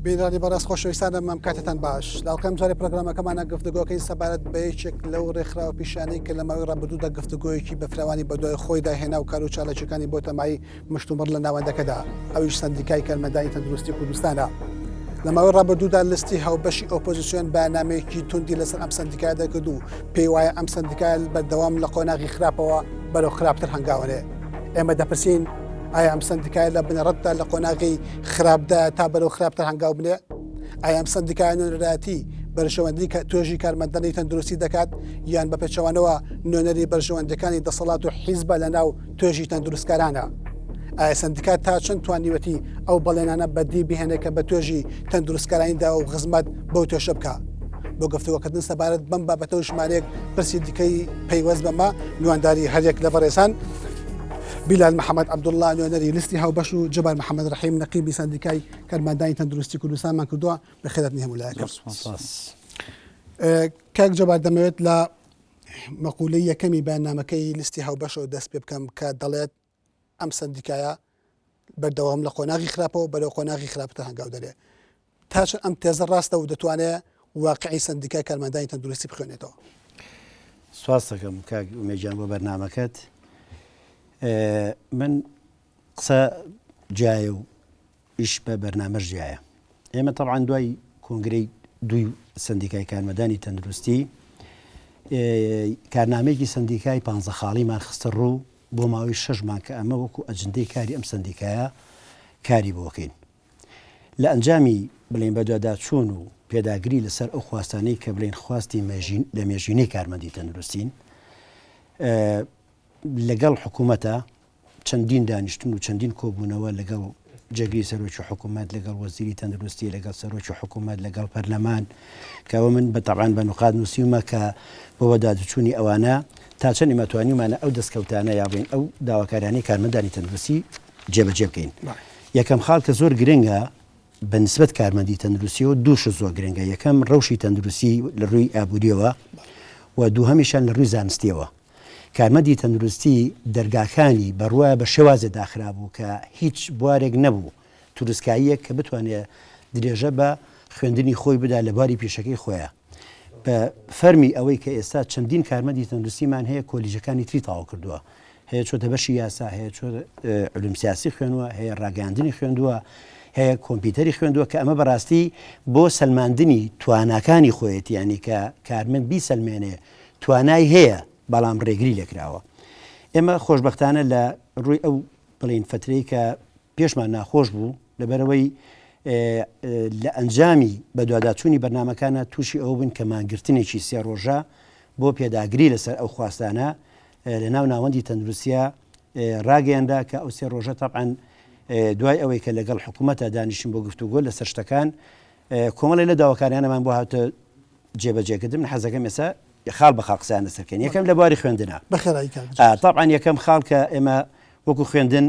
بینانی بەڕاست خۆشەویستانە مەم کاتتان باش لاڵقەم جارێ پرۆگرامەکەمانە گفتوگۆکەی سەبارەت بە یەکێک لەو ڕێکخراوە پیشانەی کە لە ماوەی ڕابردوودا گفتوگۆیەکی بە فراوانی بەدوای خۆی داهێنا و کار و چالاکیەکانی بۆ تەمای مشتومڕ لە ناوەندەکەدا ئەویش سندیکای کارمەندانی تەندروستی کوردستانە لە ماوەی ڕابردوودا لستی هاوبەشی ئۆپۆزیسیۆن بەنامەیەکی توندی لەسەر ئەم سندیکای دەکرد و پێی وایە ئەم سندیکای بەردەوام لە قۆناغی خراپەوە بەرەو خراپتر هەنگاوەنێ ئێمە دەپرسین ئایا ئەم سندیکای لە بنەڕەتدا لە قۆناغی خراپدا تا بەرەو خراپتر هەنگاو بنێ ئایا ئەم سندیکای نوێنەراتی بەرژەوەندی توێژی کارمەندانی تەندروستی دەکات یان بە پێچەوانەوە نوێنەری بەرژەوەندەکانی دەسەڵات و حیزبە لە ناو توێژی تەندروستکارانە ئایا سندیکات تا چەند توانیوەتی ئەو بەڵێنانە بەدی بهێنێ کە بە توێژی تەندروستکارانیدا و خزمەت بەو توێشە بکە بۆ گفتوگۆکردن سەبارەت بەم بابەتەوە ژمارەیەک پرسی دیکەی پەیوەست بەمە میوانداری هەرێک لە بەڕێزان بیلال محەممەد عەبدوڵڵا نوێنەری لیستی هاوبەش و جەبار محەممەد ڕەحیم نەقیبی سندیکای کارمەندانی تەندروستی کوردستانمان کردووە بەخێرهاتنی هەموو لایەکە کاک جەبار دەمەوێت لە مەقولەی یەکەمی بەیاننامەکەی لیستی هاوبەشەوە دەست پێ بکەم کە دەڵێت ئەم سندیکایە بەردەوام لە قۆناغی خراپەوە بەرەو قۆناغی خراپتە هەنگاو دەرێ تا ئەم تێزە ڕاستە و دەتوانێت واقعی سندیکای کارمەندانی تەندروستی بخوێنێتەوە. سواز دەکەم کاک ئومێدجان بۆ بەرنامەکەت. من قسە جایە و ئیش بە بەرنامەش جایە. ئێمە تەبعاً دوای کۆنگرەی دوی سندیکای کارمەندانی تەندروستی کارنامەیەکی سندیکای 15 خاڵیمان خستە ڕوو بۆ ماوەی 6 مانگ کە ئەمە وەکو ئەجندەی کاری ئەم سندیکایە کاری بۆکەین. لە ئەنجامی بڵێن بەدواداچوون و پێداگری لەسەر ئەو خواستانەی کە بڵێن خواستی لە مێژوینەی کارمەندی تەندروستین لەگەڵ حکوومەتە چەندین دانیشتن و چەندین کۆبوونەوە لەگەڵ جەگری سەرۆکی حکوومەت لەگەڵ وەزیری تەندروستی لەگەڵ سەرۆکی حکوومەت لەگەڵ پەرلەمان کەەوە من بەتەبعاً بە نوقاد نووسیمە کە بۆ دادچوونی ئەوانە تا چەند ئیمەتوانیمانە ئەو دەستکەوتانە یاڵین ئەو داواکارانی کارمەندانی تەندروستی جێبەجێ بکەین. یەکەم خاڵ کە زۆر گرنگە بە نسبەت کارمەندی تەندروستی و دووش زۆر گرنگە یەکەم ڕەوشی تەندروستی لە ڕووی ئابوووریەوە و دووهەمیشان لە ڕووی زانستیەوە. کارمەندی تەندروستی دەرگاکانی بەڕوایە بە شێوازێ داخرا بوو کە هیچ بوارێک نەبوو توروسکاییەک کە بتوانێت درێژە بە خوێندنی خۆی بدا لە باری پیشەکەی خۆیە. بە فەرمی ئەوەی کە ئێستا چەندین کارمەندی تەندروستیمان هەیە کۆلیژەکانی تری تاوا کردووە هەیە چۆتە بەشی یاسا هەیە چۆ علوم سیاسی خوێنووە هەیە ڕاگەاندنی خوێندووە هەیە کۆمپیوتەری خوێندووە کە ئەمە بەڕاستی بۆ سەلماندنی تواناکانی خۆیەتی ینی کە کارمەند بیسەلمێنێ توانای هەیە بەڵام ڕێگری لێکراوە. ئێمە خۆشببختانە لە ڕووی ئەو بڵین فترەی کە پێشمان ناخۆش بوو لەبەرەوەی لە ئەنجامی بە دواداچوونی بەرنمەکانە تووشی ئەو بن کە مانگرتنێکی سێ ڕۆژە بۆ پێداگری لەسەر ئەو خواستانە لە ناو ناوەندی تەندروستیە ڕاگەیاندا کە ئەو سێ ڕۆژە تەبعاً دوای ئەوەی کە لەگەڵ حکوومەتە دانیشتین بۆ گفتوگۆ لەسەر شتەکان کۆمەڵی لە داواکاریانەمان بۆ هاتە جێبەجێکردن حەزەکەم ئێستا خاڵ بە خاڵقسیان لەسەرکەن یەکەم لە بواری خوێندنە طبعاً یەکەم خاڵ کە ئێمە وەکو خوێندن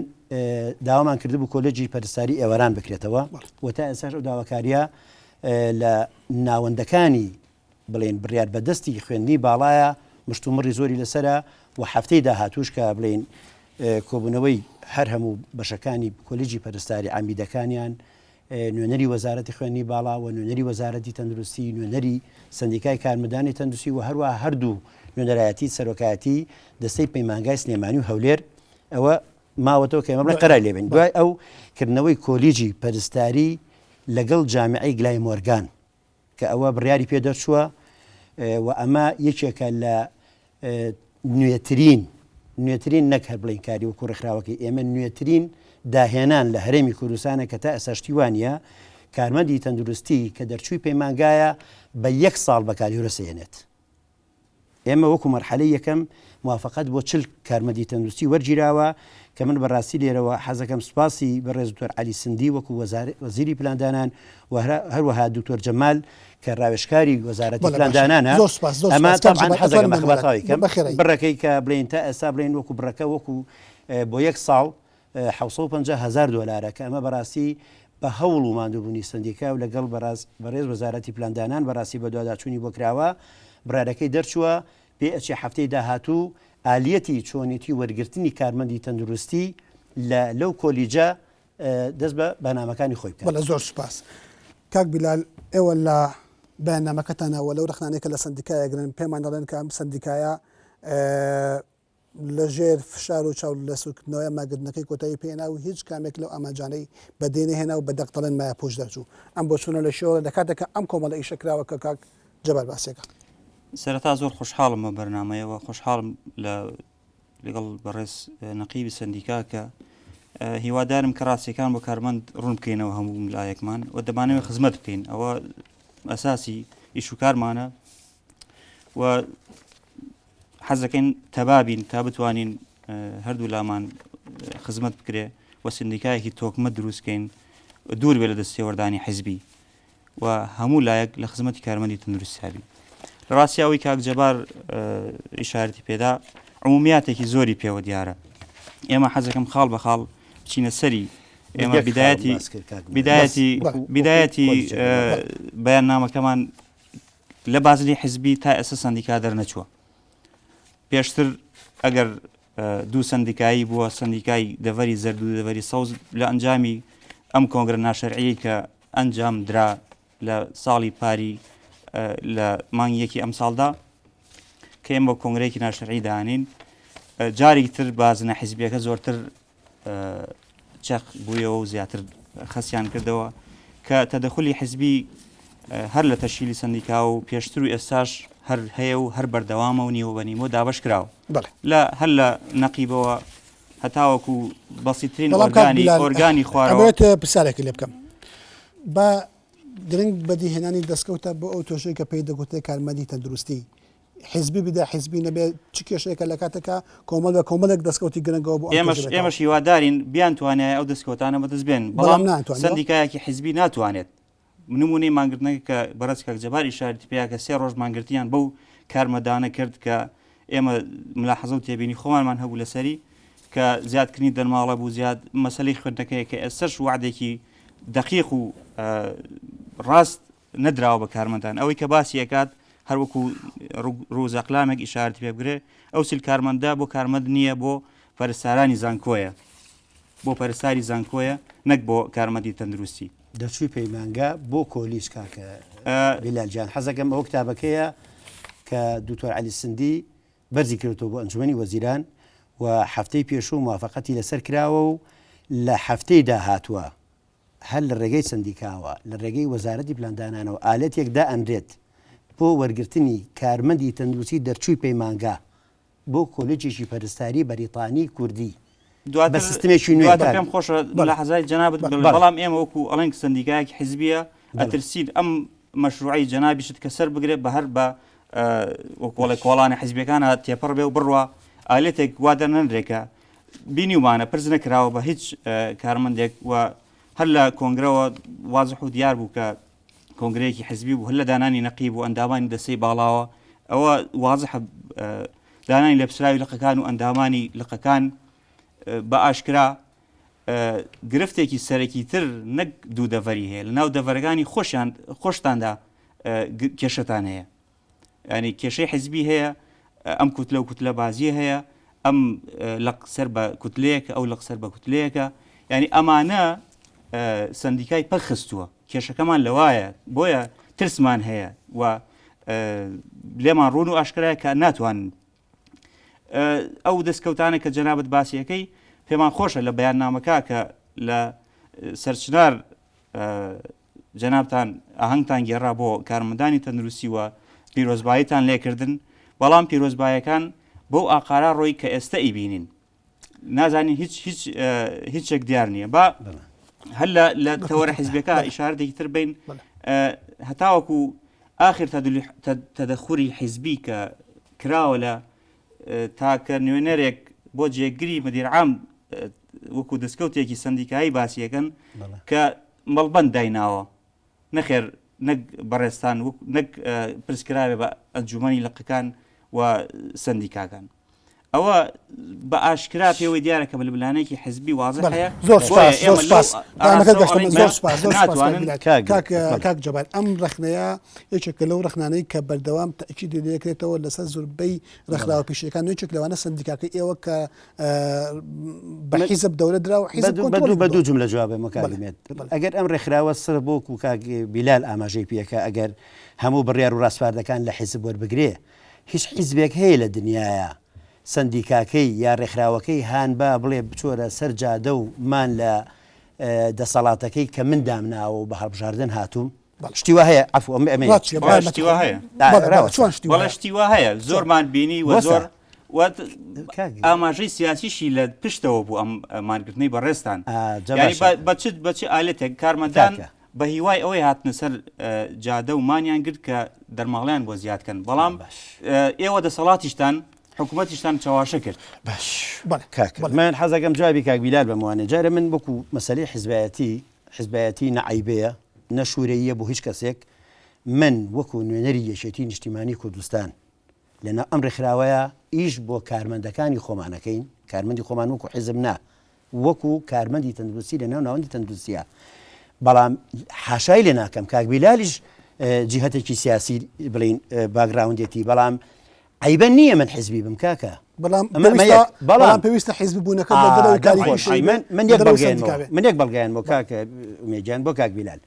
داوامان کردبوو کۆلێجی پەرستاری ئێوەران بکرێتەوە و تا ئێساش ئەو داواکاریە لە ناوەندەکانی بڵێن بڕیار بەدەستی خوێندنی باڵایە مشتومڕی زۆری لەسرە و هەفتەی داهاتوش کە بڵێن کۆبوونەوەی هەر هەموو بەشەکانی کۆلێجی پەرستاری عامیدەکانیان نوێنەری وەزارەتی خوێنی باڵا و نوێنەری وەزارەتی تەندروستی نوێنەری سندیکای کارمەندانی تەندروستی و هەروە هەردوو نوێنەرایەتی سەرۆکایەتی دەستەی پەیمانگای سلێمانی و هەولێر ئەوە ماوەتەوە کە ئێمە بڵێ قەرای لێبین دوای ئەو کردنەوەی کۆلیجی پەرستاری لەگەڵ جامعەی گلای مۆرگان کە ئەوە بڕیاری پێدەچووە و ئەمە یەکێکە لە نوێترین نەک هەر بڵین کاری وەکو ڕێکخراوەکەی ئێمە نوێترین داهێنان لە هەرێمی کوردستانە کە تا ئەساشتی وانە کارمەندی تەندروستی کە دەرچووی پەیمانگایە بە 1 ساڵ بەکاریورە سێنێت. ئێمە وەکو مەرحەلەی یەکەم موافقەت بۆ 40 کارمەندی تەندروستی وەرگیراوە کە من بەڕاستی لێرەوە حەزەکەم سوپاسی بەڕێز دکتۆر عەلی سندی وەکو وەزیری پلاندانان و هەروەها دکتۆر جەمال کە ڕاوێژکاری وەزارەتی پلاندانانە ئەمە تەبعاً حەزەکەم مەخبەتاوی کەم بڕەکەی کە بڵێن تا ئێستا بڵێن وەکو بڕەکە وەکو بۆ 1 ساڵ 750,000 دلارە کە ئەمە بەڕاستی بە هەوڵ و ماندووبوونی سندیکا و لەگەڵ بەڕێز وەزارەتی پلاندانان بەڕاستی بە دواداچوونی بۆ کراوە برارەکەی دەرچووە پێ ئەچێ هەفتەی داهاتوو ئالیەتی چۆنیەتی وەرگرتنی کارمەندی تەندروستی لەو کۆلیجە دەست بە بەنامەکانی خۆی بکات. بەڵە زۆر سوپاس. کاک بیلال ئێوە لە بەیاننامەکەتانەوە لەو رەخنانێکە لە سندیکایەگرن پێمان دەڵێن کە ئەم سندیکایە لەژێر فشار و چاو لە سوکردنەوەی ماگرتنەکەی کۆتایی پێێنا و هیچ کامێک لەو ئاماجانەی بەدێنێ هێنا و بە دەقتەڵێن مایە پۆش دەرچوو ئەم بۆ چوونە لە شێوە لە کاتێکە ئەم کۆمەڵە ئیشەکراوە کە کاک جەبار باسێکە سەرەتا زۆر خۆشحاڵم بە بەرنامەیەوە خۆشحاڵم لەگەڵ بەڕێز نەقیبی سندیکا کە هیوادارم کە ڕاستیەکان بۆ کارمەند ڕوون بکەینەوە هەموو لایەکمان و دەمانەوێت خزمەت بکەین ئەوە ئەساسی ئیش و کارمانە و حەزەکەین تەبابین تا بتوانین هەردوو لامان خزمەت بکرێ و سندیکایەکی تۆکمە دروستکەین دوور بێ لە دەستێوەردانی حیزبی و هەموو لایەک لە خزمەتی کارمەندی تەندروستیابی لە ڕاستیاوی کاک جەبار ئیشارەتی پێدا عمومیاتێکی زۆری پێوە دیارە ئێمە حەزەکەم خاڵ بە خاڵ بچینە سەری ئێمە بیدایەتی بەیاننامەکەمان لە بازنی حیزبی تا ئێستا سندیکا دەرنەچووە پێشتر ئەگەر دوو سندیکایی بووە سندیکای دەڤەری زەرد و دەڤەری سەوز لە ئەنجامی ئەم کۆنگرە ناشەرعیی کە ئەنجام درا لە ساڵی پاری لە مانگیەکی ئەم ساڵدا کە ئێمە کۆنگرەیەکی ناشەرعی دانین جارێکی تر بازنە حیزبیەکە زۆرتر چەق بوویەوە و زیاتر خەسیان کردەوە کە تەدەخلی حیزبی هەر لە تەشکیلی سندیکا و پێشتر و ئێستاش هەر هەیە و هەر بەردەوامە و نیوە بەنیمۆ دابش کراوە هەر لە نەقیبەوە هەتاوەکو بەسیترین ئۆرگانی خوارەوە پرسیارێکی لێ بکەم بە درنگ بەدیهێنانی دەستکەوتە بۆ ئەو تۆژەی کە پێی دەگوتێت کارمەندی تەندروستی حیزبی بدا حیزبی نەبێت چ کێشەیەکە لە کاتێکە کۆمەڵ بە کۆمەڵێک دەستکەوتی گرنگەوە بۆ ئێمەش هیوادارین بیان توانای ئەو دەستکەوتانە بەدەست بێن بەڵام سندیکایەکی حیزبی ناتوانێت نمونەی مانگرتنەکە کە بەڕێز کاک جەبار ئیشارەتی پێیا کە 3 ڕۆژ مانگرتیان بەو کارمەدانە کرد کە ئێمە ملاحەزە و تێبینی خۆمانمان هەبوو لەسەری کە زیادکردنی دەرماڵە بوو زیاد مەسەلەی خوێندنەکەیە کە ئێستاش وعدێکی دقیق و ڕاست نەدراوە بە کارمەندان ئەوەی کە باسی ئەکات هەروەکو ڕووزەقلامێک ئیشارەتی پێ بگرێ ئەو سیل کارمەندا بۆ کارمەند نییە بۆ پەرستارانی زانکۆیە بۆ پەرستاری زانکۆیە نەک بۆ کارمەندی تەندروستی دەچووی پەیمانگا بۆ کۆلیس کاکە بیلالجان حەزەکەم ئەو کتابەکەیە کە دوکتۆر عەلی سندی بەرزی کردەوە بۆ ئەنجومەنی وەزیران و هەفتەی پێشوو موافقەتی لەسەر کراوە و لە هەفتەی داهاتووە هەر لە ڕێگەی سندیکاوە لە ڕێگەی وەزارەتی پلاندانانەوە ئالەتێکدا ئەنرێت بۆ وەرگرتنی کارمەندی تەندروستی دەرچووی پەیمانگا بۆ کۆلێجێکی پەرستاری بەریتانی کوردی بە سیستمێکی نوێ پێم خۆشە لە حەزای جەنابەت بەڵام ئێمە وەکو ئەڵێن سندیکایەکی حیزبیە ئەترسین ئەم مەشروعی جەنابیشت کە سەر بگرێت بە هەر بە وەکوڵی کۆڵانی حیزبیەکانە تێپەڕ بێ و بڕوە ئالێتێک وا دەرنەنرێکە بینیومانە پرس نەکراوە بە هیچ کارمەندێک و هەر لە کۆنگرەوە وازح و دیار بوو کە کۆنگرەیەکی حیزبی بوو هەر لە دانانی نەقیب و ئەندامانی دەسەی باڵاوە ئەوە وازح دانانی لەپسراوی لقەکان و ئەندامانی لقەکان بە ئاشکرا گرفتێکی سەرەکی تر نەک دوو دەڤەری هەیە لە ناو دەڤەرەکانی خۆشتاندا کێشەتان هەیە ینی کێشەی حیزبی هەیە ئەم کوتلە و کوتلە بازیە هەیە ئەم لەق سەر بە کوتلەیەکە ئەو لەق سەر بە کوتلەیەکە ینی ئەمانە سندیکای پەرخستووە کێشەکەمان لەوایە بۆیە ترسمان هەیە و لێمان ڕوون و ئاشکرایە کە ناتوانن ئەو دەستکەوتانە کە جەنابەت باسیەکەی پێمان خۆشە لە بەیاننامەکە کە لە سەرچنار جەنابتان ئاهەنگتان گێڕا بۆ کارمەندانی تەندروستی و پیرۆزباییتان لێکردن بەڵام پیرۆزبایەکان بۆ ئاقارا ڕۆی کە ئێستا ئیبینین نازانین هیچێک دیار نییە با هەر لە تەوەرە حیزبەکە ئیشارەتێکی تر بین هەتاوەکو ئاخر تەدەخوری حیزبی کە کراوە لە تاکە نوێنەرێک بۆ جێگری مدیرعام وەکو دەستکەوتێکی سندیکایی باسیەکەن کە مەڵبەند دایناوە نەخێر نەک بەڕێستان نەک پرسکراوێ بە ئەنجومەنی لقەکان و سندیکاکان ئەوە بە ئاشکرا پێوەی دیارە کە بلبلانێکی حزبی واضح هەیە زۆر سپاس زۆر سپاس زۆر سپاس کاک جەبار ئەم ڕخنەیە یەکێکە لەو ڕخنانەی کە بەردەوام تاکید دەکرێتەوە لەسەر زۆربەی ڕێکخراوە پیشەکان یەکێک لەوانە سندیکاکە ئێوە کە بە حیزب دەورە درا و حیزب بە دوو جملە جوابێ مکالمێت ئەگەر ئەم ڕێکخراوە سڕ بۆکو کاک بیلال ئاماژەی پێەکە ئەگەر هەموو بڕیار و ڕاستپاردەکان لە حیزب وەربگرێ هیچ حیزبێک هەیە لە دنیاە سندیکاکەی یا ڕێکخراوەکەی هان با بڵێ بچۆرە سەر جادە و مان لە دەسەڵاتەکەی کە من دامناوە و بە هەڵبژاردن هاتووم شتیوە هەیە عفو شتیوە هەیە شتیوە هەیە زۆرمان بینی و زۆر ئاماژەی سیاسیشی لە پشتەوە بوو ئەم مانگرتنەی بەڕێستان بەچ ئالێتێک کارمەندان بە هیوای ئەوەی هاتنە سەر جادە و مانیان گرت کە دەرماڵیان بۆ زیادکەن بەڵام ئێوە دەسەڵاتیشتان حکوومەتیشتان چاواشە کرد من حەزەکەم جوابی کاک بیلال بموانێ جارە من وەکو مەسەلەی حیزبایەتی نەعیبەیە نەشورەیە بۆ هیچ کەسێک من وەکو نوێنەری یەکێتی نیشتیمانی کوردستان لەناو ئەم ڕێکخراوەیە ئیش بۆ کارمەندەکانی خۆمانەکەین کارمەندی خۆمان وەکو حیزب نا وەکو کارمەندی تەندروستی لەناو ناوەندی تەندروستیە بەڵام حاشای لێ ناکەم کاک بیلالیش جیهەتێکی سیاسی بڵین باگراوندێتی بەڵام عیبە نییە من حیزبی بم کاکە بەڵام پێویستە حیزب بوونەکە من یەک بەڵگەیان بۆ کاکە مێجان بۆ کاک بیلال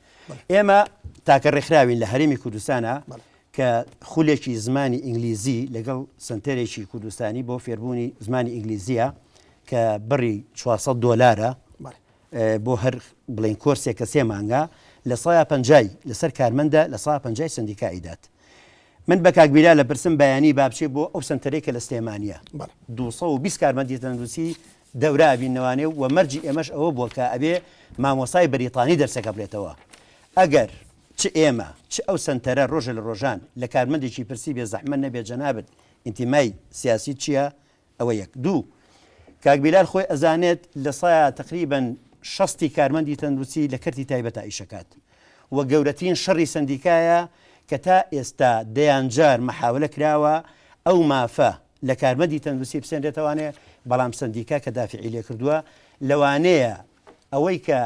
ئێمە تاکە ڕێکخراوین لە هەرێمی کوردستانە کە خولێکی زمانی ئینگلیزی لەگەڵ سنتەرێکی کوردستانی بۆ فێربوونی زمانی ئینگلیزیە کە بڕی $400 بۆ هەر بڵین کۆرسێک کە 3 مانگە لە 150 لەسەر کارمەندە لە 150 سندیکایدات من بە کاک بیلال لە پرسم بەیانی بابچێ بۆ ئەو سنتەرێکە لە سلێمانیە 220 کارمەندی تەندروستی دەورا بینەوانێ و مەرجی ئێمەش ئەوە بووە کە ئەبێ مامۆسای بەریتانی دەرسەکە بڵێتەوە ئەگەر چ ئێمە چ ئەو سنتەرە ڕۆژە لە ڕۆژان لە کارمەندێکی پرسی بێ زەحمە نەبێت جەنابەت ئینتیمای سیاسی چییە ئەوە یەک دوو کاک بیلال خۆی ئەزانێت لە سایە تقریباً 60 کارمەندی تەندروستی لە کەرتی تایبەتە ئیشەکات و گەورەترین شەڕی سندیکایە کە تا ئێستا دەیانجار مەحاولە کراوە ئەو مافە لە کارمەندی تەندروستی بسێنرێتەوانێ بەڵام سندیکا کە دافعی لێ کردووە لەوانەیە ئەوەی کە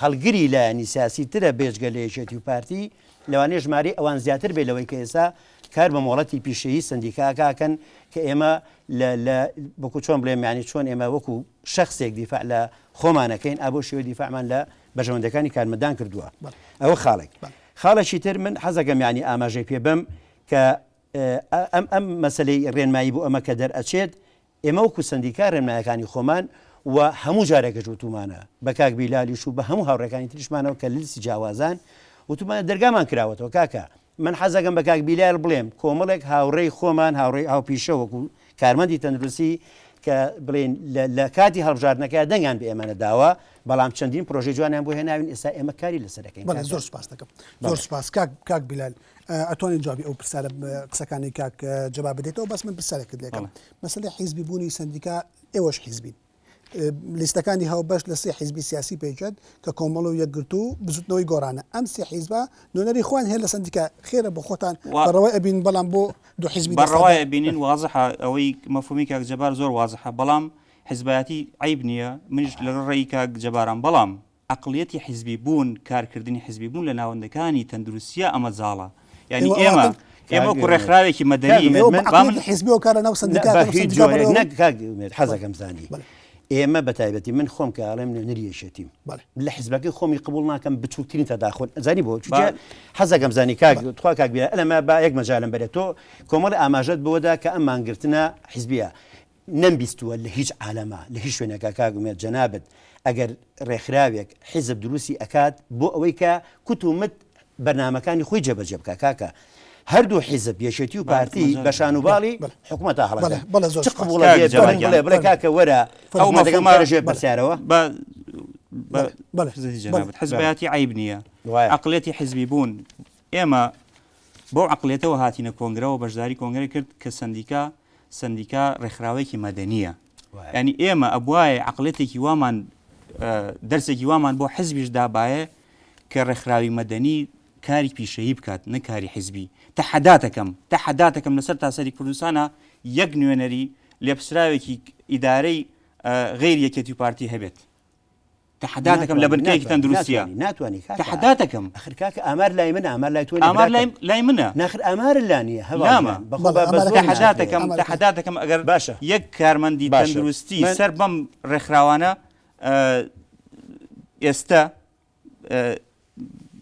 هەڵگری لایەنی سیاسی ترە بێژگە لە یەکێتی و پارتی لەوانەیە ژمارەی ئەوان زیاتر بێ لەوەی کە ئێستا کار بە مۆڵەتی پیشەیی سندیکاکەن کە ئێمە بەکو چۆن بڵێم یانی چۆن ئێمە وەکو شخصێک دیفاع لە خۆمانەکەین ئابۆ شێوە دیفاعمان لە بەژەوەندەکانی کارمەندان کردووە ئەوە خاڵێک خاڵەشی تر من حەزەکەم یانی ئاماژەی پێ بم کە ئەم مەسلەی ڕێنمایی بۆ ئەمە کە دەرئەچێت ئێمە وەکو سندیکا ڕێنمایەکانی خۆمان و هەموو جارێکە جوتومانە بە کاک بیلالیش و بە هەموو هاوڕێکانی تریشمانەوە کە لیستی جیاوازان وتومانە دەرگامان کراوەتەوە کاکە من حەزەکەم بە کاک بیلال بڵێم کۆمەڵێک هاوڕێی خۆمان هاوڕێی هاوپیشە وەکو کارمەندی تەندروستی کە بڵێن لە کاتی هەڵبژاردنەکە دەنگیان بە ئێمە نەداوە بەڵام چەندین پرۆژەی جوانیان بۆ هێناوین ئێستا ئێمە کاری لەسەرەکەین زۆر سپاس دەکەم زۆر سپاس کاک بیلال ئەتوانین جوابی ئەو پرسیارە قسەکانی کاک جواب بدەیتەوە بەس من پرسیارێکت لێکم مەسەلەی حیزبی بوونی سندیکا ئێوەش حیزبین لیستەکانی هاوبەش لە 3 حیزبی سیاسی پێچێت کە کۆمەڵ و یەکگرتو بزوتنەوەی گۆرانە ئەم 3 حیزبە نوێنەری خوان هەیە لە سندیکا خێرە بۆ خۆتان بەڕەوای ئەبین بەڵام بۆ دو حیزبی بەڕەوای ئەبینین واضحە ئەوەی مەفهومی کاک جەبار زۆر واضحە بەڵام حیزبایەتی عیب نییە منش لە ڕێی کاک جەباران بەڵام عقلیەتی حیزبی بوون کارکردنی حیزبی بوون لە ناوەندەکانی تەندروستیە ئەمە زاڵە یعنی ئێمە کوڕێکخراوێکی مەدەنی حیزبی و کارە ناو سندیکا حەزەکەم زانی ئێمە بە تایبەتی من خۆم کە ئاڵێم نوێنەری یەکێتیم لە حیزبەکەی خۆمی قبول ناکەم بچووکترین تەداخل زانی بۆ چونکە حەزەکەم زانی تخوا کاک بیلال ئەلەمە با یەک مەجالم بەرێت تۆ کۆمەڵی ئاماژەت بۆدا کە ئەم مانگرتنە حیزبیە نەمبیستووە لە هیچ عالەما لە هیچ شوێنەکە کاگومێت جەنابەت ئەگەر ڕێکخراوێک حیزب دروستی ئەکات بۆ ئەوەی کە کوتومت بەرنامەکانی خۆی جێبەجێ بکە کاکە هەردوو حیزب یەکێتی و پارتی بە شانوباڵی حکوومەتە هەڵە بڵێ کاکە وەرە ئەو مادەگەمارەژێ بەرسیارەوە حزبایەتی عیب نییە عقلێتی حیزبی بوون ئێمە بۆ عقلێتەوە هاتینە کۆنگرەوە بەشداری کۆنگرە کرد کە سندیکا ڕێکخراوێکی مەدەنیە ینی ئێمە ئەبوایە عقلێتێکی وامان دەرسێکی وامان بۆ حیزبیش دابایە کە ڕێکخراوی مەدەنی کاری پیشەیی بکات نەکاری حیزبی تەحەداتەکەم لەسەر تاسەری کوردستانە یەک نوێنەری لێپسراوێکی ئیدارەی غیر یەکێتی پارتی هەبێت تحداتەکەم لە بنکەیەکی تەندروستیە ناتوانانی تحداتەکەم ئەخر کاکە ئامار لای منە ئامار لای تۆ ئامار لای منە ناخر ئامار لا نییە نامە تحداتەکەم ئەگەر باشە یەک کارمەندی تەندروستی سەر بەم ڕێکخراوانە ئێستا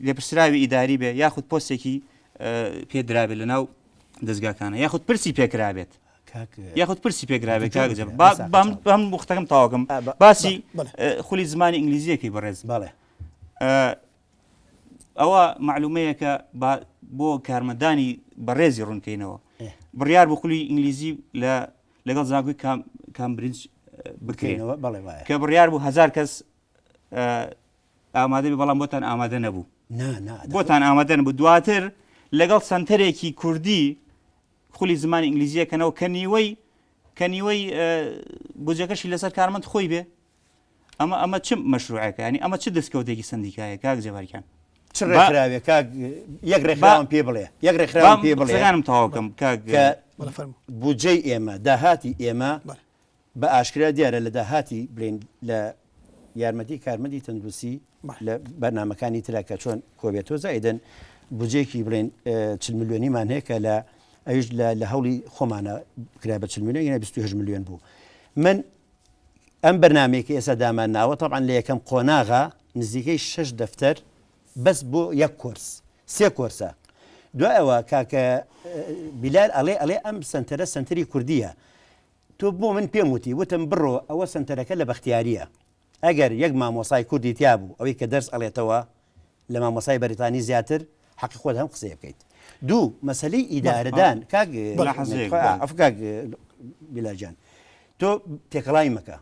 لێپرسراوی ئیداری بێ یاخود پۆستێکی پێدرابێت لە ناو دەستگاکانە یاخود پرسی پێکرابێت یاخود پرسی پێکرابێت کاگەجە بەم وختەکەم تاواکەم باسی خولی زمانی ئینگلیزیەکەی بەڕێز بەڵێ ئەوە معلومەیەکە بۆ کارمەندانی بەڕێزی ڕوونکەینەوە بڕیار بۆ خولی ئینگلیزی لەگەڵ زانکۆی کامبرنج بکرێنەوە کە بڕیار بوو 1000 کەس ئامادە بێ بەڵام بۆتان ئامادە نەبوو بۆتان ئامادە نەبوو دواتر لەگەڵ سنتەرێکی کوردی خولی زمانی ئینگلیزیەکەنەوە کە نیوەی بودجەکەشی لەسەر کارمەند خۆی بێ ئەمە چ مەشروعەکە ینی ئەمە چ دەستکەوتێکی سندیکایە کاک جەبارکیان چ ڕێکخراوێ کاک یەک ڕێکخراوم پێ بڵێ یەک ڕێکخراوم پێ بڵێ زانم تاواکەم کاک بودجەی ئێمە داهاتی ئێمە بە ئاشکرا دیارە لە داهاتی بڵێن لە یارمەتی کارمەندی تەندروستی لە بەرنامەکانی تراکە چۆن کۆبێتۆ زایدن بودجێکی بڵێن 40 میلیۆنیمان هەیە کە لە ئەوش لە هەوڵی خۆمانە کرا بە 40 میلیۆن یعنی 28 میلیۆن بوو من ئەم بەرنامەیەکە ئێستا دامان ناوە طبعا لە یەکەم قۆناغا نزیکەی 6 دەفتەر بەس بۆ یەک کۆرس 3 کۆرسە دوای ئەوە کاکە بیلال ئەڵێ ئەم سنتەرە سنتەری کوردیە تۆ بۆ من پێم وتی وتم بڕۆ ئەوە سنتەرەکە لە بەختیاریە ئەگەر یەک مامۆسای کوردی تیا بوو ئەوەی کە دەرس ئەڵێتەوە لە مامۆسای بەریتانی زیاتر حەقی خۆت هەم قسەیە بکەیت دوو مەسەلەی ئیدارەدان کاک بیلاجان تۆ تێکەڵای مەکە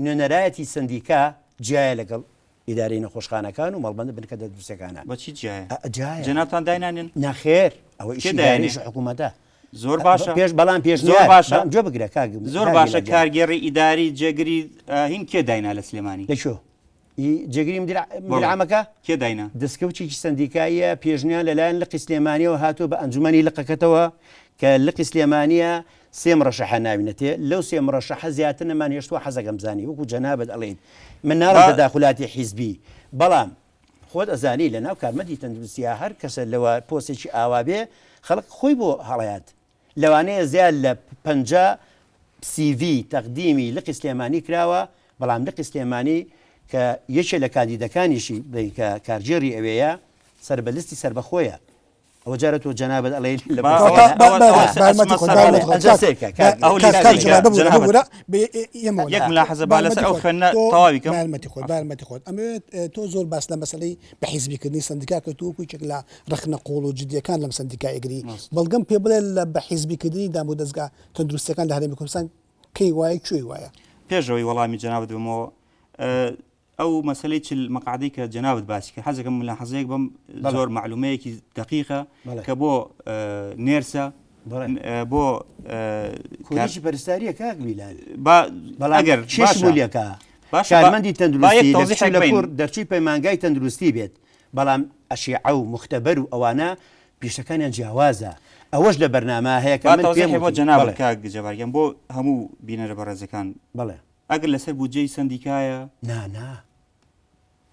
نوێنەرایەتی سندیکا جیایە لەگەڵ ئیدارەی نەخۆشخانەکان و مەڵبەندە بنکە دەدروستەکانە بەچی جیایە جەنابتان داینانێن ناخێر ئەوە ئیدارەیەش حکوومەتە زۆر باشە بەڵام پێش زۆر باشە جۆ بگرە کاک زۆر باشە کارگێڕی ئیداری جێگری هین کێ داینا لە سلێمانی لەکۆ جێگری مدیرعامەکە کێ داینا دەستکەوتێکی سندیکاییە پێشنیان لەلایەن لقی سلێمانیەوە هاتووە بە ئەنجومەنی لقەکەتەوە کە لقی سلێمانیە 3 مرەشەحە ناوینەتێ لەو 3 مرەشەحە زیاتر نەمان هێشتووە حەزەکەم زانی وەکو جەنابەت ئەڵێن من ناڕەتە داخولاتی حیزبی بەڵام خۆت ئەزانی لە ناو کارمەندی تەندروستیە هەر کەسە لەوە پۆستێکی ئاوا بێ خەڵک خۆی بۆ هەڵەیات لەوانەیە زیاد لە 50 CV تەقدیمی لقی سلێمانی کراوە بەڵام لقی سلێمانی کە یەکێ لە کاندیدەکانیشی کە کارژێری ئەوەیە سەربەلیستی سربەخۆیە ئەوە جارە تۆ جەنابەت ئەڵێ یەک ملاحەزە با لەسەر ئەو خوێنە تەواوی کەم بارمەتی خۆت ئەمەوێت تۆ زۆر باس لە مەسەلەی بە حیزبیکردنی سندیکا کە تۆ کوچێک لە ڕخنە قۆڵ و جدیەکان لەم سندیکا ئەگری بەڵگەم پێ بڵێ لە بە حیزبیکردنی دام و دەستگا تەندروستەکان لە هەرێمی کوردستان کەی وایە کوێی وایە پێشەوەی وەڵامی جەنابەت بمەوە ئەو مەسلەی چ مەقعدی کە جەنابەت باسی کە حەزەکەم لە حەزەیەک بەم زۆر معلومەیەکی دقیقە کە بۆ نێرسە بۆ کۆلیژی پەرستاریە کاک بیلال ئەگەر شمولیەکە کارمەندی تەندروستی لە کوور دەرچووی پەیمانگای تەندروستی بێت بەڵام ئەشیعە و مختەبەر و ئەوانە پیشەکانیان جیاوازە ئەوەش لە بەرنامە هەیە کە من پێم بۆ جەنابەت کاک جەبارگیان بۆ هەموو بینەرە بەڕێزەکان بڵێ ئەگەر لەسەر بودجەی سندیکایە نا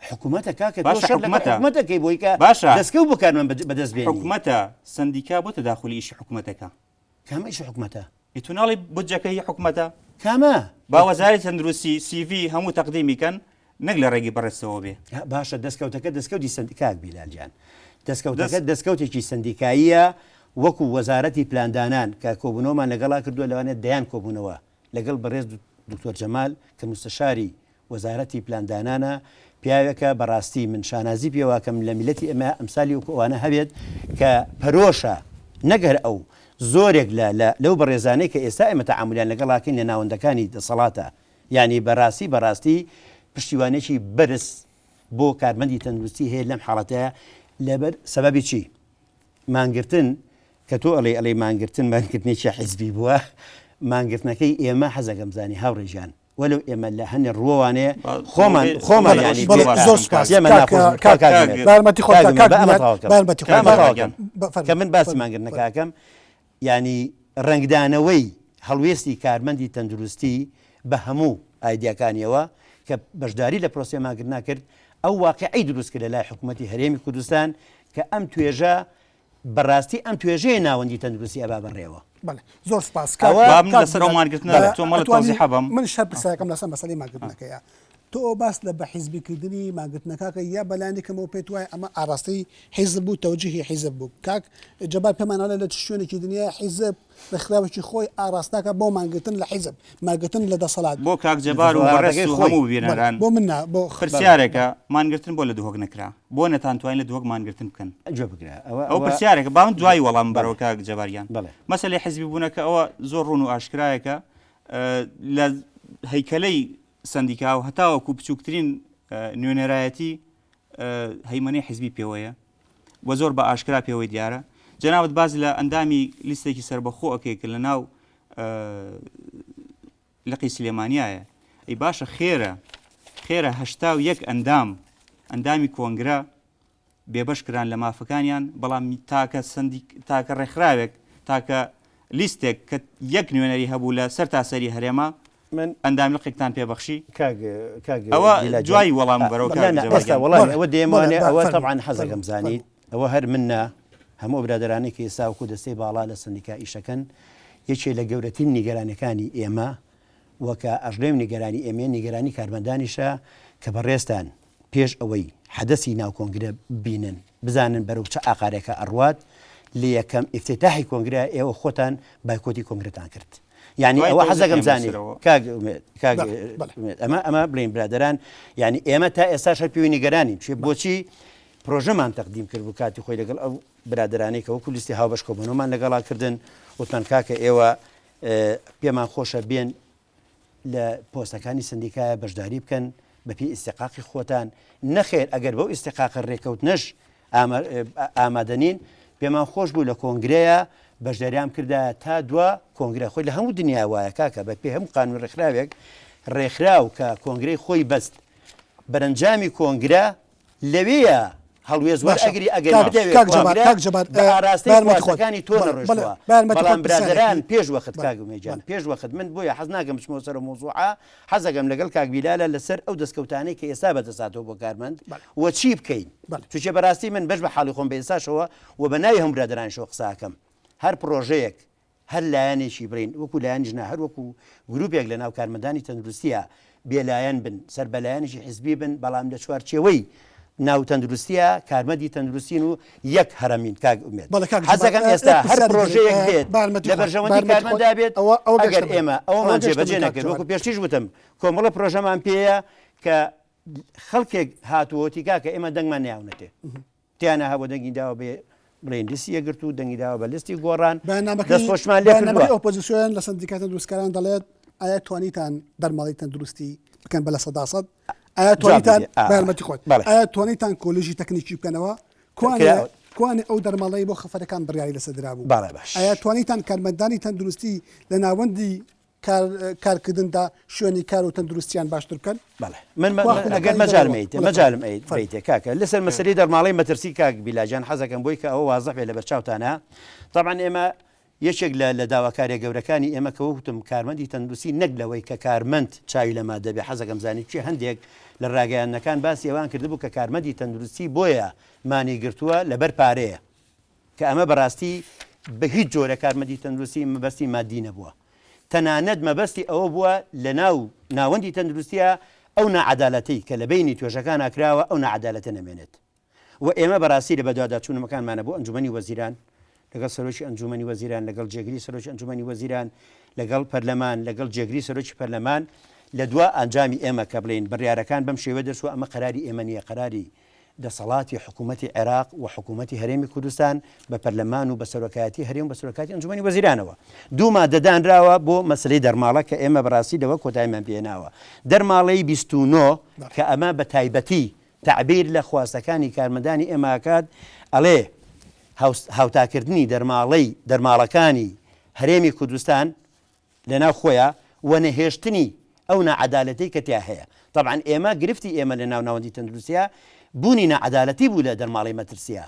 حکوومەتە کاکە حکوومەتەکەی بۆی کە دەستکەوت بکارمە بەدەستبێنی حکوومەتە سندیکا بۆ تەداخلی ئیشی حکوومەتەکە کامە ئیشی حکوومەتە ئیتوناڵی بودجەکەی حکوومەتە کامە با وەزارەتی تەندروستی CV هەموو تەقدیمیکەن نەک لە ڕێگی بەڕێزەوە بێ باشە دەستکەوتەکە دەستکەوتی سندیکاک بیلالجان دەستکەوتەکە دەستکەوتێکی سندیکاییە وەکو وەزارەتی پلاندانان کە کۆبوونەوەمان لەگەڵا کردووە لەوانێت دەیان کۆبوونەوە لەگەڵ بەڕێز دکتۆر جەمال کە مستەشاری وەزارەتی پلاندانانە پیاوێکە بەڕاستی من شانازی پێواکەم لە میلەتی ئەمە ئەمسالی وەکووانە هەبێت کە پەرۆشە نەگەر ئەو زۆرێک لەو بەڕێزانەی کە ئێستا ئێمە تەعاملیان لەگەڵاکەین لە ناوەندەکانی دەسەڵاتە ینی بەڕاستی پشتیوانێکی بەرز بۆ کارمەندی تەندروستی هەیە لەم حاڵەتەیە لەبەر سەبەبی چی مانگرتن کە تۆ ئەڵێ مانگرتنێکی حیزبی بووە مانگرتنەکەی ئێمە حەزەکەم زانی هاوڕێژیان وەلو ئێمە لە هەنێ ڕۆوانەیە خۆمان کە من باسی مانگرتنەکەکەم ینی ڕنگدانەوەی هەڵوێستی کارمەندی تەندروستی بە هەموو ئایدیاکانیەوە کە بەشداری لە پرۆسیەماگر ناکرد ئەو واقعی دروست کرد لە لای حکوومەتی هەرێمی کوردستان کە ئەم توێژە بەڕاستی ئەم توێژەیە ناوەندی تەندروستی ئەبا بڕێەوە. زۆر سپاس لەسەر ئەو ماگرتنە تۆ مەڵە تۆزیح بەم من شەر پرسیاکەم لەسەر مەسەلەی ماگرتنەکەیە. تۆ باس لە بە حیزبیکردنی ماگرتنەکەکە یا بەلایەنێکەوە پێت وایە ئەمە ئاڕاستی حیزب بوو تەوجیهی حیزب بوو کاک جەبار پێمانەڵێ لە شوێنێکی دنیا حیزب لە خراوێکی خۆی ئاراستاکە بۆ ماگرتن لە حیزب ماگرتن لە دەسەڵات بۆ کاک جەبار و بەڕێز و هەموو بینەران بۆ منە بۆ پرسیارێکە مانگرتن بۆ لە دووهۆک نەکرا بۆ نەتانتوانین لە دووەک مانگرتن بکەن گوێ بگرە ئەو پرسیارێکە باون دوای وەڵام بەرەوە کاک جەباریان بەڵێ. مەسەلەی حیزبی بوونەکە ئەوە زۆر ڕوون و ئاشکرایەکە لە هەیکەلەی سندیکا و هەتاوەکو بچووکترین نوێنێرایەتی هەیمەنەی حیزبی پێوەیە و زۆر بە ئاشکرا پێوەی دیارە. جەنابەت باز لە ئەندامی لیستێکی سربەخۆ ئەەکەی کە لە ناو لقی سلێمانیایە ئەی باشە خێرە هەشتا و یەک ئەندامی کۆنگرە بێبەشکران لە مافەکانیان بەڵام تاکە ڕێکخراوێک تاکە لیستێک کە یەک نوێنەری هەبوو لە سەر تاسەری هەرێما من ئەندامی لقێکتان پێبەخشی ئەوە دوای وەڵام بەرەوە دێمانێ ئەوە تەبعاً حەزەکەم زانیت ئەوە هەر منە هەموو برادرانی کە ئێستا وەکو دەستەی باڵا لە سندیکا ئیشەکەن یەکێ لە گەورەترین نیگەرانەکانی ئێمە وەکە ئەژڵێم نیگەرانی ئێمە نیگەرانی کارمەندانیشە کە بەڕێستان پێش ئەوەی حەدەسی ناو کۆنگرە بینن بزانن بەرەو چه ئاقارێکە ئەڕوات لە یەکەم ئیفتتاحی کۆنگرە ئێوە خۆتان بایکۆتی کۆنگرەتان کرد. یعنی ئەوە حەزەکەم زانیت ئەمە بڵین برادران یعنی ئێمە تا ئێستا شەر پێوی نیگەرانی بۆچی پرۆژەمان تەقدیم کرد بوو کاتی خۆی لەگەڵ ئەو برادرانی کە وەکو لیستی هاوبەش کۆبوونەوەمان لەگەڵا کردن وتمان کاکە ئێوە پێمان خۆشە بێن لە پۆستەکانی سندیکایە بەشداری بکەن بەپی ئیستیقاقی خۆتان نەخێر ئەگەر بەو ئیستیقاقە ڕێکەوتنەش ئامادەنین پێمان خۆش بوو لە کۆنگرەیە بەشداریان کردایە تا دووە کۆنگرە خۆی لە هەموو دنیا وایە کاکە بە پێ هەموو قانون ڕێکخراوێک ڕێکخراو کە کۆنگرەی خۆی بەست بەرەنجامی کۆنگرە لەوەیە هەڵوێزوار ئەگری ئەگەر ئاراستەکانی تۆ نەڕۆژەوە بەڵام برادران پێش وەخت کاگومێجان پێش وەخت من بۆیە حەز ناگەم بچمەوە سەر مۆزوعە حەزەکەم لەگەڵ کاکبیلالە لەسەر ئەو دەستکەوتانەی کە ئێستا بەدەساتەوە بۆ کارمەند وە چی بکەین تووشێ بەڕاستی من بەش بە حاڵی خۆم بە ئێستاشەوە و بە ناوی هەموو برادرانشەوە قساکەم هەر پرۆژەیەک هەر لایەنێکی برین وەکو لایەنیژنا هەر وەکو گروپێک لە ناو کارمەندانی تەندروستیە بێلایەن بن سەر بەلایەنێکی حیزبی بن بەڵام لە چوارچێوەی ناو تەندروستیە کارمەندی تەندروستین و یەک هەرەمین کاگومێت حەزەکەم ئێستا هەر پرۆژەیە بێت لە بەرژەوەندی کارمەندا بێت ئەگەر ئێمە ئەومان جێبەجێ نەکرد وەکو پێشتیش وتم کۆمەڵە پرۆژەمان پێەیە کە خەڵکێک هاتووەتی کاکە ئێمە دەنگمان نیاونەتێ تیانە هەبوو دەنگی داوە بێ بڵێن لیستی یەگرت و دەنگی داوە بە لیستی گۆڕان دەستخۆشمان لێ ئۆپۆزیسیۆن لە سندیکاتە دروستکاران دەڵێت ئایا توانیتان دەرماڵی تەندروستی بکەن بە لە 100% ئایا توانیتان بەرمەتی خۆت ئایا توانیتان کۆلژی تەکنیکی بکەنەوە کوانێ ئەو دەرماڵی بۆ خەفەرەکان بڕیاری لەسەر بوو ئایا توانیتان کارمەندانی تەندروستی لە ناوەندی کارکردندا شوێنی کار و تەندروستیان باشتر بکەن من ئەگەر مەجالم ئەیت کاکە لەسەر مەسەلەی دەرماڵی مەترسی کاک بیلاجان حەزەکەم بۆی کە ئەوە وازەح بێ لە بەرچاوتانە طبعا ئێمە یەکێک لە داواکاریە گەورەکانی ئێمە کە وتم کارمەندی تەندروستی نەک لەوەی کە کارمەند چاوی لەما دەبێ حەزەکەم زانیت چی هەندێک لە ڕاگەیانەکان باسی ئەوان کردبوو کە کارمەندی تەندروستی بۆیە مانی گرتووە لەبەر پارەیە کە ئەمە بەڕاستی بە هیچ جۆرە کارمەندی تەندروستی مەبەستی مادی نەبووە تەنانەت مەبەستی ئەوە بووە لە ناوەندی تەندروستیە ئەو نەعەدالەتی کە لە بینی توێژەکان ئاکراوە ئەو نەعەدالەتە نەمێنێت و ئێمە بەڕاستی لە بەدواداچوونەکانمانە بۆ ئەنجومەنی وەزیران لەگەڵ سەرۆکی ئەنجومەنی وەزیران لەگەڵ جێگری سەرۆکی ئەنجومەنی وەزیران لەگەڵ پەرلەمان لەگەڵ جێگری سەرۆکی پەرلەمان لە دووە ئەنجامی ئێمە کە بڵێن بڕیارەکان بەم شێوە دەرسوە ئەمە قەراری ئێمە نیە قەراری دەسەڵاتی حکوومەتی عێراق و حکوومەتی هەرێمی کوردستان بە پەرلەمان و بە سەرۆکایەتی هەرێم بە سەرۆکاتی ئەنجومەنی وەزیرانەوە دووما دەدانراوە بۆ مەسلەی دەرماڵە کە ئێمە بەڕاستی لەوە کۆتاییمان پێێناوە دەرماڵەی 29 کە ئەمە بە تایبەتی تعبیر لە خواستەکانی کارمەندانی ئێماکات ئەڵێ هاوتاکردنی دەرماڵەکانی هەرێمی کوردستان لەناو خۆیە و نەهێشتنی ئەو نەعەدالەتی کە تیا هەیە طبعا ئێمە گرفتی ئێمە لە ناوەندی تەندروستیە بوونی نەعەدالەتی بوو لە دەرماڵی مەترسیە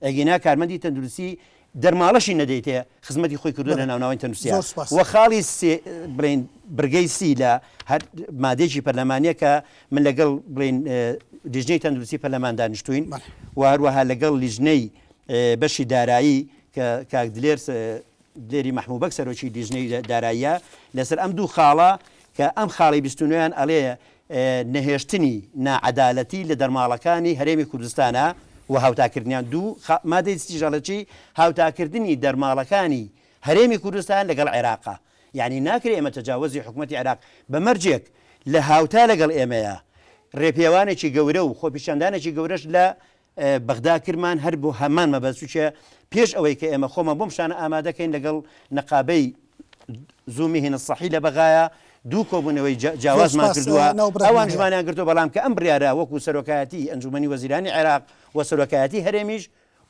ئەگینا کارمەندی تەندروستی دەرماڵەشی نەدەیتێ خزمەتی خۆی کردو لە ناوناوی تەنووسیا زۆر سوپاس. وە خاڵی بڵین برگەی سی لە هەر مادێکی پەرلەمانیە کە من لەگەڵ بڵین لیژنەی تەندروستی پەرلەمان دانیشتوین و هەروەها لەگەڵ لیژنەی بەشی دارایی کە کاک دلێری مەحموبەک سەرۆکی لیژنەی داراییە لەسەر ئەم دوو خاڵە کە ئەم خاڵی 29 ئەڵێ نەهێشتنی نائەدالەتی لە دەرماڵەکانی هەرێمی کوردستانە و هاوتاکردنیان دوو مادەی سیژەڵەکی هاوتاکردنی دەرماڵەکانی هەرێمی کوردستان لەگەڵ عێراقا یعنی ناکرێ ئێمە تەجاوزی حکوومەتی عێراق بە مەرجێک لە هاوتا لەگەڵ ئێمەیە ڕێپێوانێکی گەورە و خۆپیشاندانێکی گەورەش لە بەغدا کرمان هەر بۆ هەمان مەبەستوچە پێش ئەوەی کە ئێمە خۆمە بۆم شانە ئامادەکەین لەگەڵ نەقابەی زوومی هێنە سەحی لە بەغایە دوو کۆبوونەوەی جیاوازمان کردووە ئەوان ژمانیان کردو بەڵام کە ئەم بڕیارە وەکو سەرۆکایەتی ئەنجومەنی وەزیرانی عێراق و سەرۆکایەتی هەرێمیش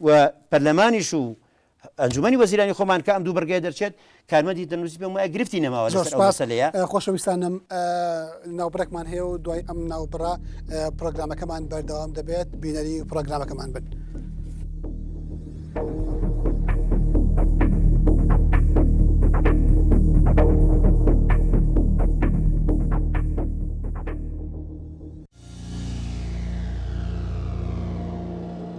و پەرلەمانیش و ئەنجومەنی وەزیرانی خۆمان کە ئەم دوو بەرگای دەرچێت کارمەندی تەنووسی پێم وایە گرفتی نەماوە لەسەر ئەو مەسەلەیە. خۆشەویستانم ناوبرەکمان هەیە و دوای ئەم ناوبڕە پرۆگرامەکەمان بەردەوام دەبێت بینەری پرۆگرامەکەمان بن.